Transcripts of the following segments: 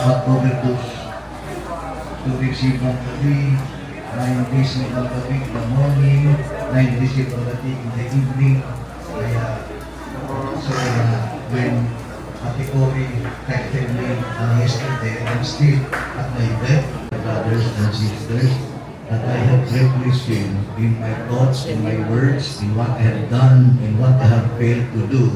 mag-overdose to receive ang gabi, 9 receive ang gabi in the morning, 9 receive ang gabi in the evening. Kaya, when Ate Cory texted me yesterday, I'm still at my bed, brothers and sisters, that I have greatly sinned in my thoughts, in my words, in what I have done, in what I have failed to do,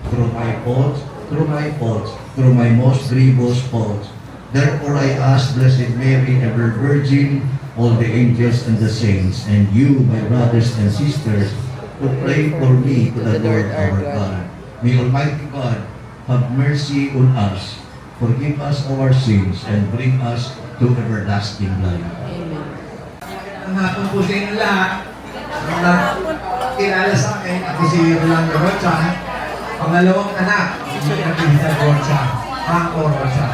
through my faults, through my most grievous faults. Therefore I ask Blessed Mary, ever Virgin, all the angels and the saints, and you, my brothers and sisters, to pray for me to the Lord our God. May Almighty God have mercy on us, forgive us our sins, and bring us to everlasting life. Amen. Ang hapon po sa inyo lahat, kilala sa akin, ako si Rolando Rocha, pangalawang anak, si Nabihita Rocha, Franco Rocha.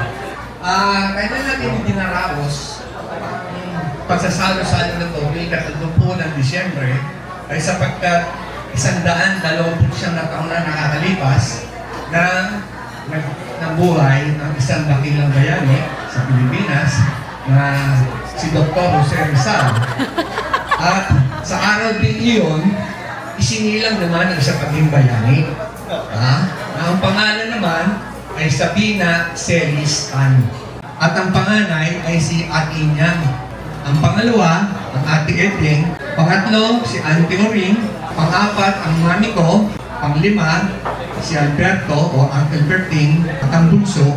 Kaya natin dinaraos, pagsasalo-salo na ito, may 30 ng Disyembre, ay sapagkat 129 na taon na nakakalipas na nabuhay ng isang dakilang bayani sa Pilipinas na si Dr. Jose Rizal. At sa araw din iyon, isinilang naman ang isa paging bayani. Na ang pangalan naman ay Sabina Celis Can. At ang panganay ay si Ate Inyang. Ang pangalawa, ang Ate Edling. Pangatlo, si Auntie Oring. Pang-apat, ang mami ko. Pang-lima, si Alberto o Uncle Berting. At ang bunso,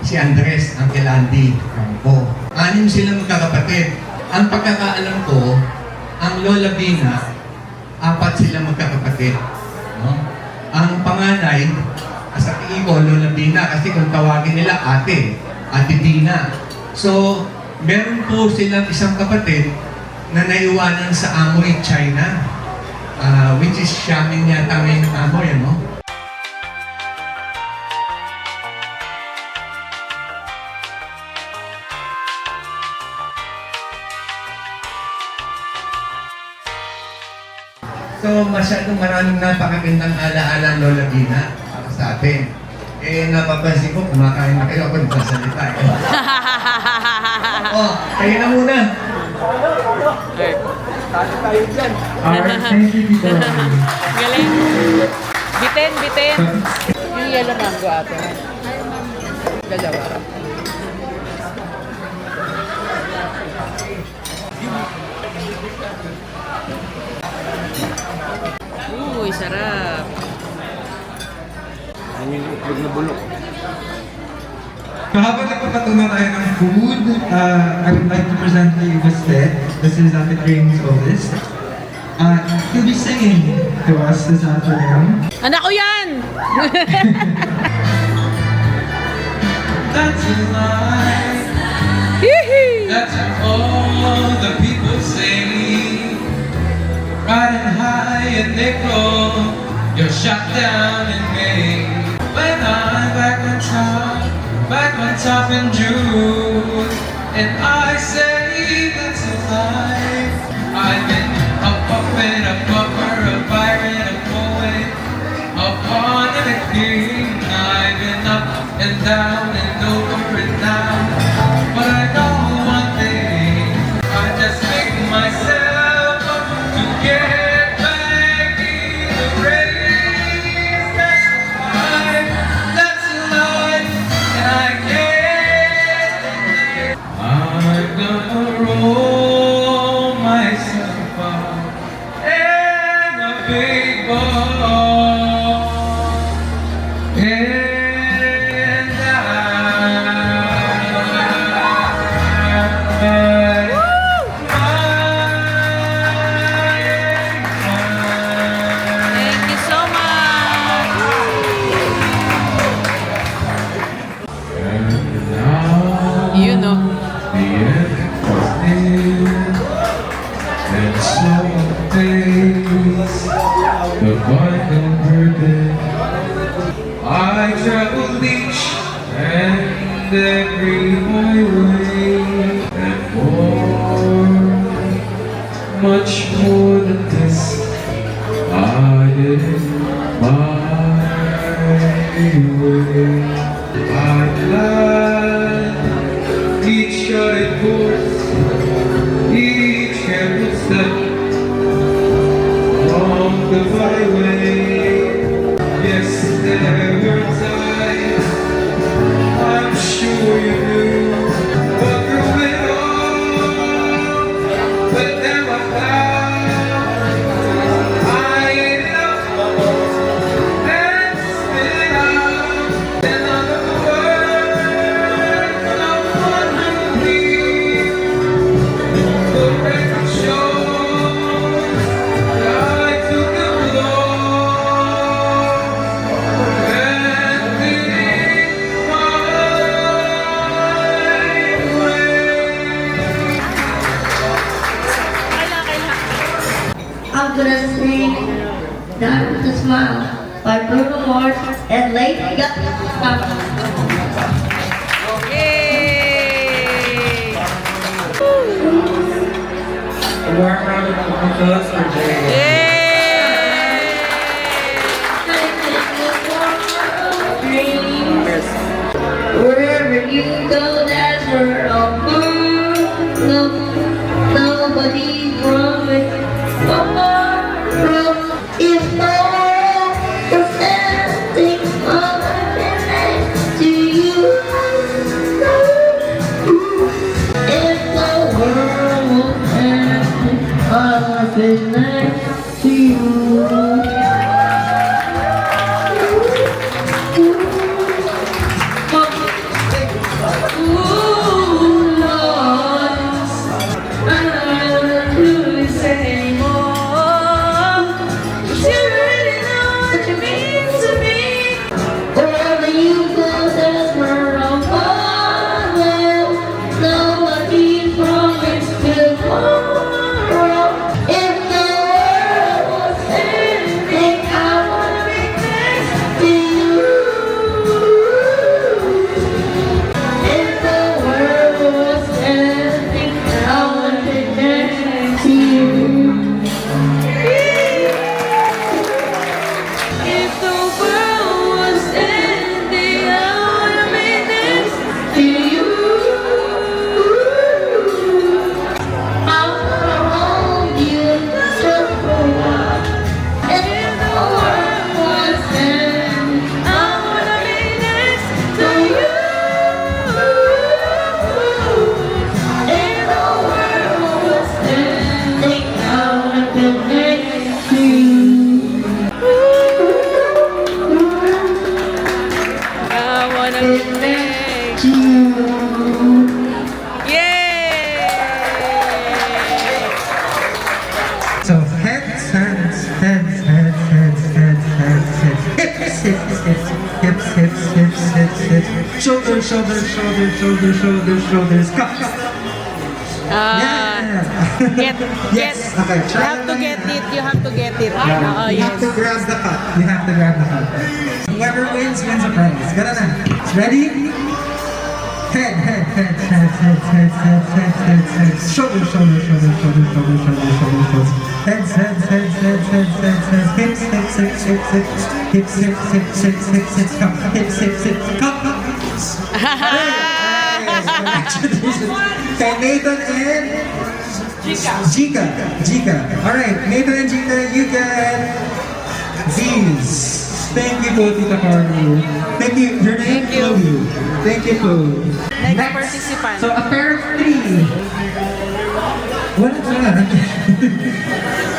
si Andres, Uncle Andy. Campo. 6 silang magkakapatid. Ang pagkakaalam ko, ang Lola Bina, 4 silang magkakapatid. No? Ang panganay, sa tingin ko, Lola Bina, kasi kung tawagin nila ate, Ate Bina. So, meron po silang isang kapatid na naiwanan sa Amoy, China. Which is Xiamen yata ngayon ng Amoy, ano? So, masyadong maraming napakagandang alaala ang Lola Bina para sa atin. Napapansin ko, kumakain na kayo, ako nagsasalita. Kayo na muna. Talo tayo dyan. Thank you, Tito. Galing. Bitin. Yung yellow mango ate. Dalawa. Uy, sarap. Ano yung itlog na bulok? So habang nagpapatunaw tayo ng food, I would like to present to you Bastet. This is Ate Crane's oldest. He'll be singing to us this afternoon. Anak ko yan! That's a lie. That's all the people say. Riding high and nickel, you're shot down in May. When I'm back on top in June, and I say that's a lie. I've been up and up, a byron, a poet, up on a king. I've been up and down and over and down, but I know one thing, I just make myself up to get back in the race. That's a lie, and I can't. I'm gonna roll myself out in a big ball, and Thank you so much! You know. The end was near, and so days the bundle burden. I traveled each and every highway, and much more than this, I did it my way. I'm glad charted course, each careful step along the byway. Yes, there were times I'm sure you knew, but through it all, but then I found I ended up and spit out another word of wonderfully. The record shows that I took a blow and did it my way. I'm gonna sing "Die with a Smile" by Bruno Mars and Lady Gaga. Yay! A warm round of applause for Jay. Yay! Wherever you go, that's where I'll go. No, nobody's promised tomorrow. If no one was standing on the to you, if the world was ending, I'll be next to you. Ooh, Lord, I don't wanna do this anymore. 'Cause you really know what you mean to me. Wherever you go, that's where I'll follow. Nobody promised tomorrow. If the world was ending, I wanna be next to you. If the world was ending, I want to dance to you. If the world was ending, I want to be next to you. I wanna hold you just for a while. If the world was ending, I wanna be next to you. If the world was ending, I wanna be next to you. I wanna be next. To you. Yay! So heads, hands, heads, heads, heads, heads, heads, heads, hips, hips, hips, hips, hips, hips, hips, hips, shoulders, shoulders, shoulders, shoulders, shoulders, shoulders, cups. Ah, get, Yes, okay, you have to get it, you have to get it. Oh, You have to yes. grab the cup. You have to grab the cup. Whoever wins a prize. Ganun na. Ready? Head, head, head, head, head, head, head, head, head, head. Shoulders, shoulders, shoulders, shoulders, shoulders, shoulders, shoulders, shoulders. Heads, heads, heads, heads, heads, heads, heads. Hips, hips, hips, hips, hips. Hips, hips, hips, hips, hips, hips. Cup, hips, hips, hips. Cup, cup. Congratulations. Kay Nathan and Jika. Alright, Nathan and Jika, you get these. Thank you po, Tita Carlo. Thank you. Your name? Thank you. Chloe. Thank you po. Next participant. So, a pair of three. What's that?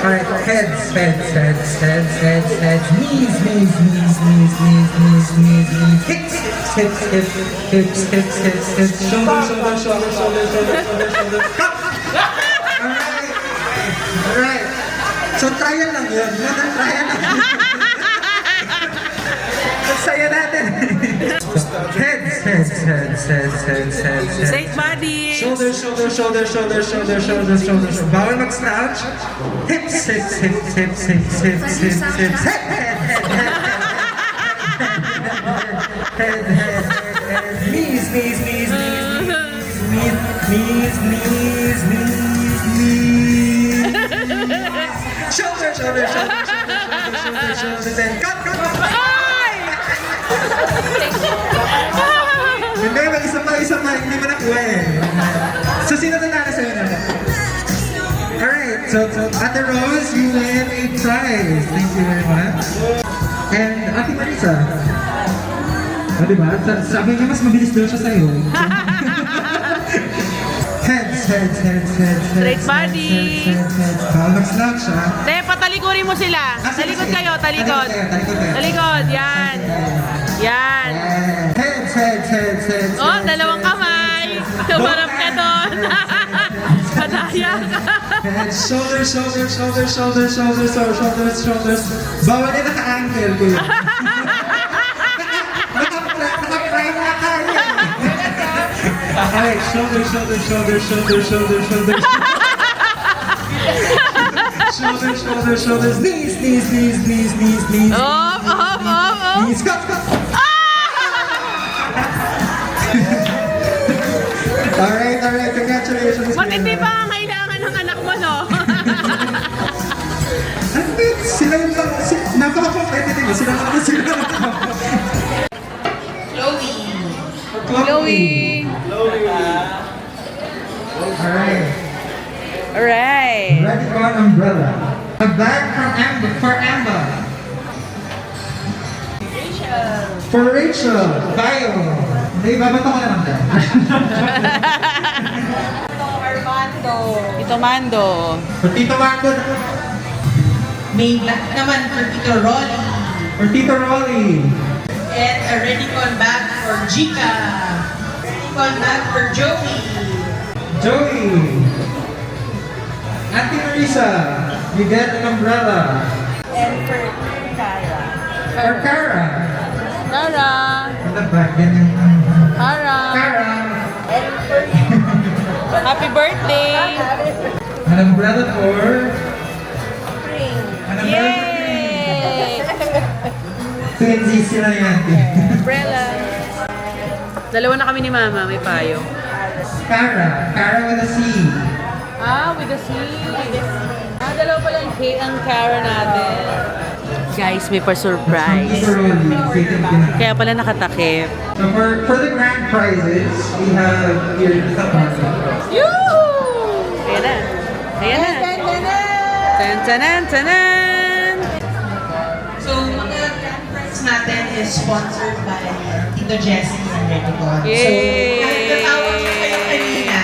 Alright, heads, heads, heads, heads, heads, heads, knees, knees, knees, knees, knees, knees, knees, knees, hips, hips, hips, hips, hips, hips, hips, shoulders, shoulders, shoulders, shoulders, shoulders, shoulders, shoulders, cup! Alright. Alright. So, trial lang yun. Trial lang. Saya natin. Heads, heads, heads, heads, heads, heads, heads. Safe body. Shoulders, shoulders, shoulders, shoulders, shoulders, shoulders, shoulders. Bawal mag-slouch. Hips, hips, hips, hips, hips, hips, hips, hips. Head, head, head, head, head, head, head, head. Knees, knees, knees, knees, knees, knees, knees, knees, knees. Shoulders, shoulders, shoulders, shoulders, shoulders, shoulders, and cut, cut, cut. Hindi, may isa pa. hindi mo nakuha eh. So, sino nanalo sa'yo na? Alright, so Ate Rose, you win a prize. Thank you very much. And Ate Marisa. O, diba? Sabi niya mas mabilis daw siya sa'yo. Heads. Straight body. Heads. Mag-slack siya. Te, patalikurin mo sila. Talikod kayo, talikod. Talikod, yan. Yan. Heads. Oh, dalawang kamay. Tumarap ka doon. Madaya ka. Heads, shoulders. Bawal din naka-angle ko yun. Naka-prime na tayo. Okay, shoulders. Shoulders. Knees. Op. Knees. Cut. Alright. Congratulations. Matindi pa ang kailangan ng anak mo, no? Sila yung lang, napaka-competitive. Sila lang. Chloe. Alright. Alright. Red Gun Umbrella. A bag for Amber. For Rachel. Bio. Hindi, babato ko naman dyan. Ito Mando. For Tito Marco. May black naman for Tito Rolly. For Tito Rolly. And a Redicon bag for Jika. Redicon bag for Joey. Joey. Auntie Marisa. You get an umbrella. And for Kara. For Cara. Tara. Ano ba? Ganyan. Tara. Cara. And for you. Happy birthday. An umbrella for... Spring. An umbrella for... Yay! Twinsies sila ni Auntie. Umbrella. Dalawa na kami ni Mama, may payo. Cara with a C. With the C. Dalawa pala yung K ang Cara natin. Guys, may pa-surprise. Tito Rolly. Kaya pala nakatakip. So for the grand prizes, we have here Tita Marco. Yoo! Ayan na. Tan-tanan! So, mga grand prize natin is sponsored by Tito Jessie and Redicon. So, Yay! kahit natawag ko kayo kanina,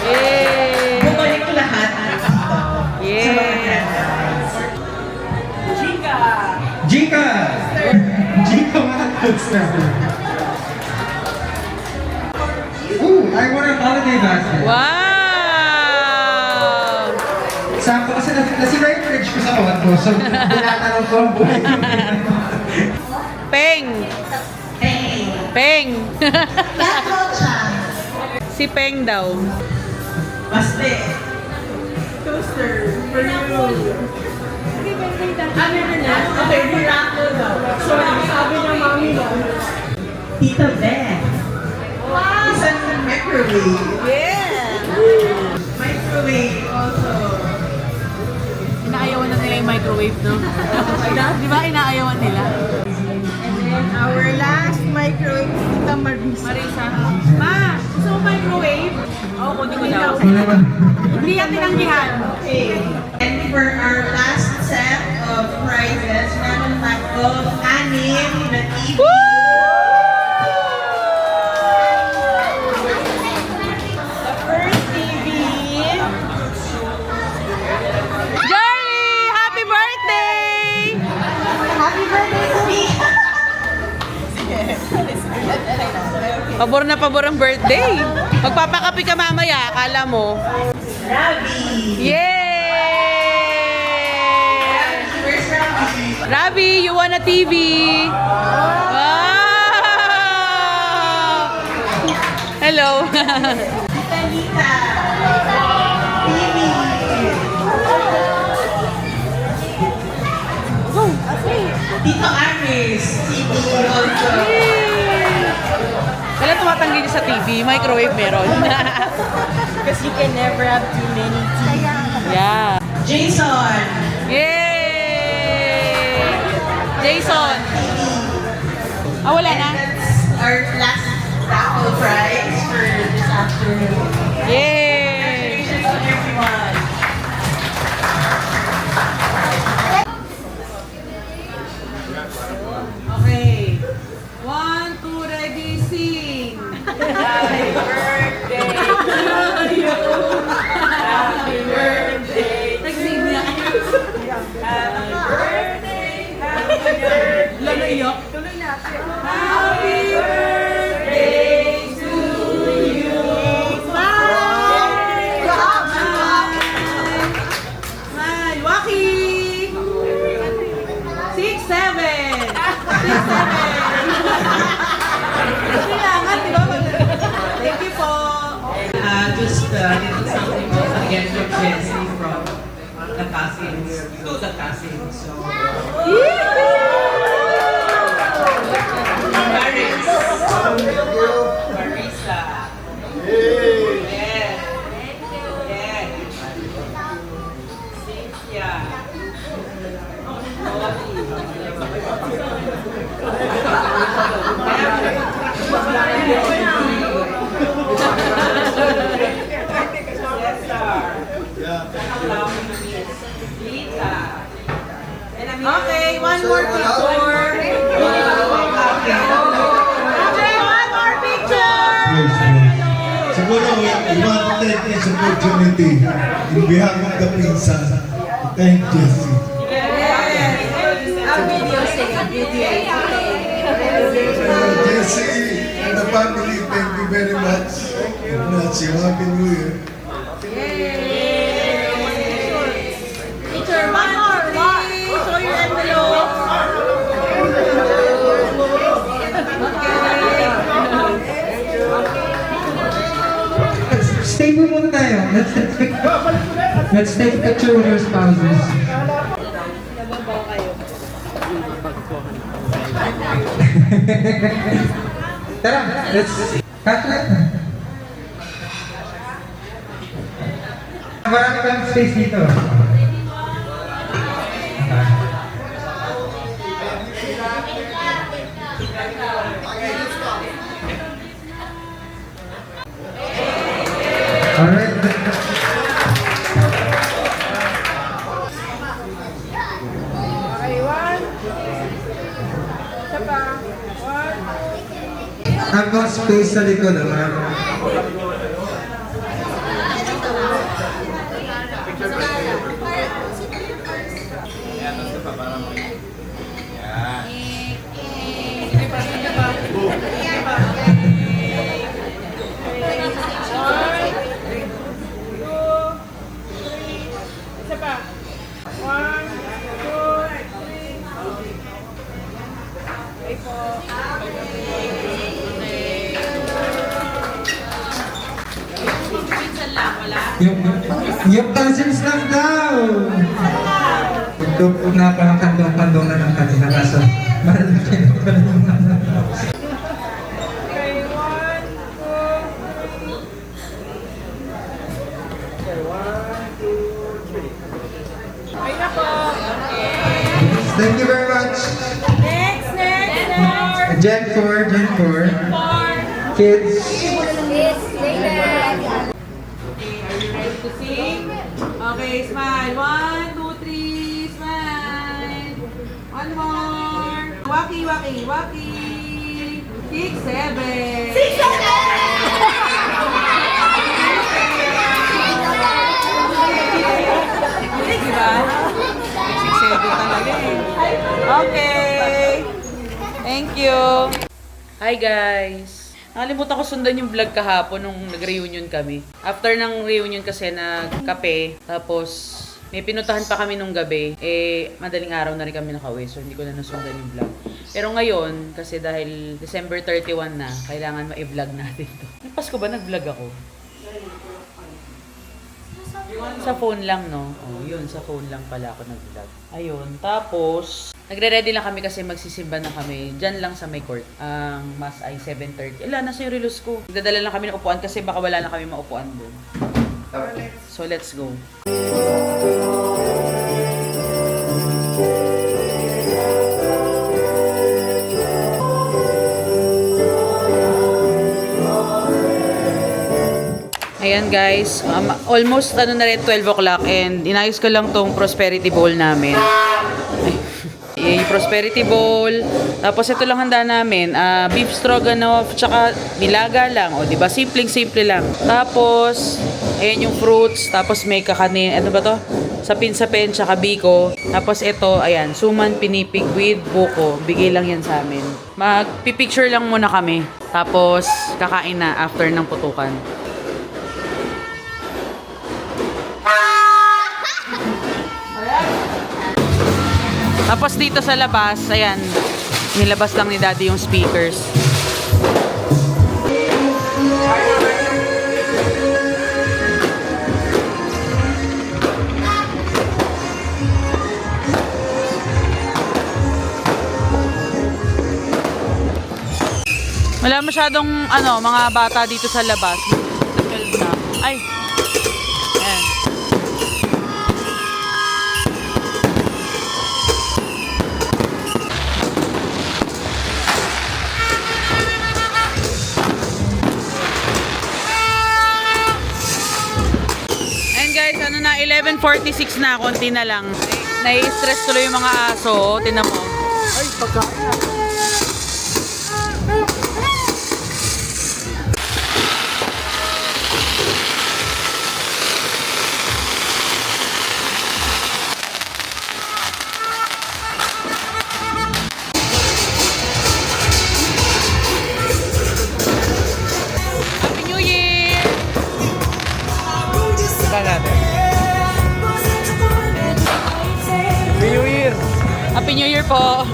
Yay! bumalik lahat dito sa mga Yay! grand prize. Jika! Jika, what goods natin. Ooh, I won a holiday basket. Wow! Sample kasi nasira yung fridge ko sa kawan ko, so tinatanong ko ang buhay. Peng! Hey! Peng! Lahat siya. Si Peng daw. Baste. Toaster. For you. Ano na? Okay, miracle daw. Sorry, sabi ng mami daw. Tita Beth. Wow! Isang microwave. Yeah! Microwave also. Inaayawan na nila yung microwave, no? Di ba inaayawan nila? And then our last microwave, Tita Marisa. Ma! Gusto mo microwave? Oo, kunin ko daw. Hindi yan tinanggihan. Okay. And for our last set of prizes, meron tayong 6 na TV. The first TV. Journey! Happy birthday! Happy birthday to me! Pabor na pabor ang birthday. Magpapakapi ka mamaya, akala mo. Ravi! Yay! Where's Ravi? Ravi, you won a TV. Wow! Hello. Tita Lita! TV! Tito Aris! TV also! Wala tumatanggi sa TV, microwave meron. Because you can never have too many TV. Yeah. Jason! Yay! Jason. Wala na? That's our last raffle prize for this Yay! Congratulations to everyone. Okay. 1, 2, ready, sing! Happy birthday to you. Happy birthday. Nag-sing niya. Happy birthday. Happy birthday. Lalayak. Happy birthday to you. Smile! Smile! Waki! 6, 7! 6, 7! Kailangan, di ba? Thank you po. Just little something also again from Jessie from the cousins to the cousins. So, Paris. Marisa. Yes. Yes. Cynthia. Okay, one more picture. Okay, one more picture. Siguro, we want to take this opportunity in behalf of the princess to thank Jessie. Ang video, Jessie and the family, thank you very much. That's your Happy New Year. Picture, one more, please. Show your envelope. Stay po muna tayo. Let's take a picture with your spouses. Tara, let's cut na. Marami kang space dito. Alright. Hanggang space sa likod, naman. Yung cousins lang daw! Ito po na parang kandong-kandong na ng kanina kaso malaki na pala yung Thank you very much! Next. Gen 4, kids. To sing. Okay, smile. 1, 2, 3, smile. One more. Waki. 6, 7. 6, 7. Diba? 6, 7 talaga eh. Okay. Thank you. Hi guys. Nakalimutan ko sundan yung vlog kahapon nung nag-reunion kami. After ng reunion kasi nagkape, tapos may pinuntahan pa kami nung gabi. Madaling araw na rin kami nakauwi, so hindi ko na nasundan yung vlog. Pero ngayon, kasi dahil December 31 na, kailangan ma-vlog natin to. Yung Pasko ba nag-vlog ako? Sa phone lang, no? Oh, yun, sa phone lang pala ako nag-vlog. Ayun, tapos nagre-ready lang kami kasi magsisimba na kami. Diyan lang sa may court. Ang mas ay 7:30. Nasa yung relos ko. Nagdadala lang kami ng upuan kasi baka wala na kami maupuan doon. So let's go. Ayan guys, almost ano na rin 12 o'clock and inayos ko lang tong prosperity bowl namin. Ay, prosperity bowl. Tapos ito lang handa namin, beef stroganoff, tsaka nilaga lang. O, diba? Simpleng-simple lang. Tapos, ayan yung fruits. Tapos may kakanin, ano ba to? Sapin-sapin, tsaka biko. Tapos ito, ayan, suman pinipig with buko. Bigay lang yan sa amin. Magpipicture lang muna kami. Tapos, kakain na after ng putukan. Tapos dito sa labas, ayan, nilabas lang ni Daddy yung speakers. Wala masyadong mga bata dito sa labas. Ay. Ayan. And guys, 11:46 na, konti na lang. Nai-stress tuloy yung mga aso. Tinan mo. Ay, pagkain. Happy New Year po!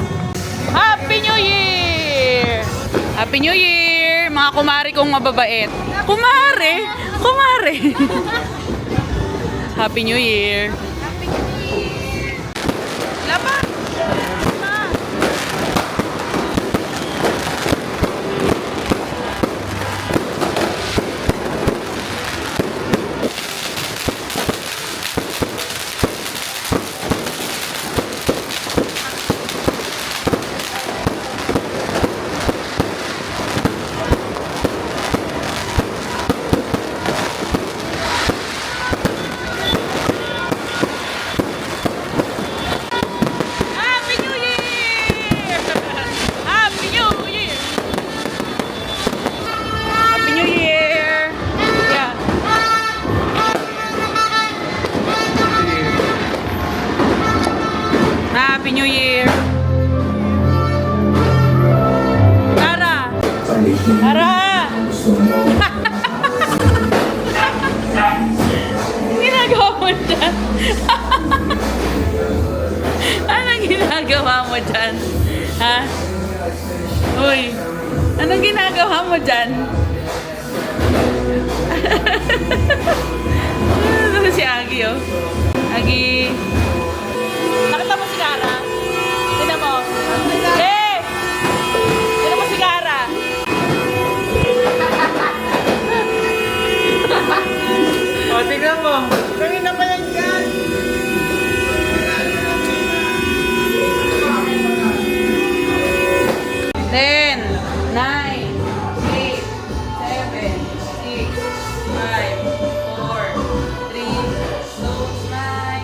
Happy New Year! Happy New Year! Mga kumari kong mababait. Kumare! Kumare! Happy New Year! Happy New Year! Laban! Happy New Year! Tara! Tara! Ginagawa mo dyan? Anong ginagawa mo dyan? Ha? Uy! Anong ginagawa mo dyan? Ano si Agi, oh? Agi! Nakita mo si Cara? Tignan mo. Hey! Tignan mo si Cara. O, tignan mo. Kanina pa yan dyan. Ten, 9, 8, 7, 6, 5, 4, 3, 2, 1.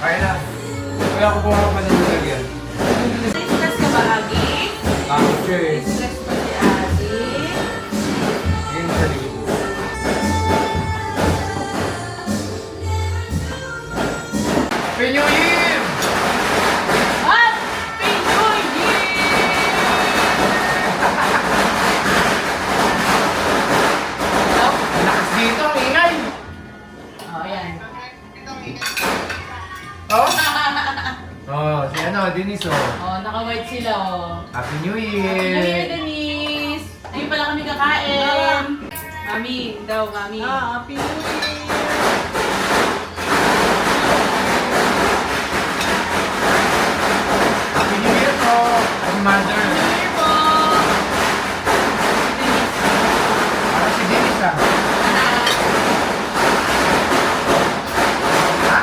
Kaya na. Kaya ko buha pa ng lagyan. Stress ka ba, Agi? Okay. Stress pa si Agi? Yun sa likod. Happy New Year! Happy New Year! Lakas dito, ang ingay! Oh, yan. Oh? Oh, si Denise, oh. Oh, naka-white sila, oh. Happy New Happy New Year, Year! Denise! Ayun pala kami kakain. Mami, daw, mami. Happy New Year! Happy New Year po! Ang mother. Para si Denise, ah. Ha?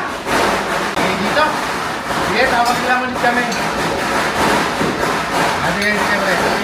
Okay, dito. Sige, tawag lang ulit kami. Sige. siyempre.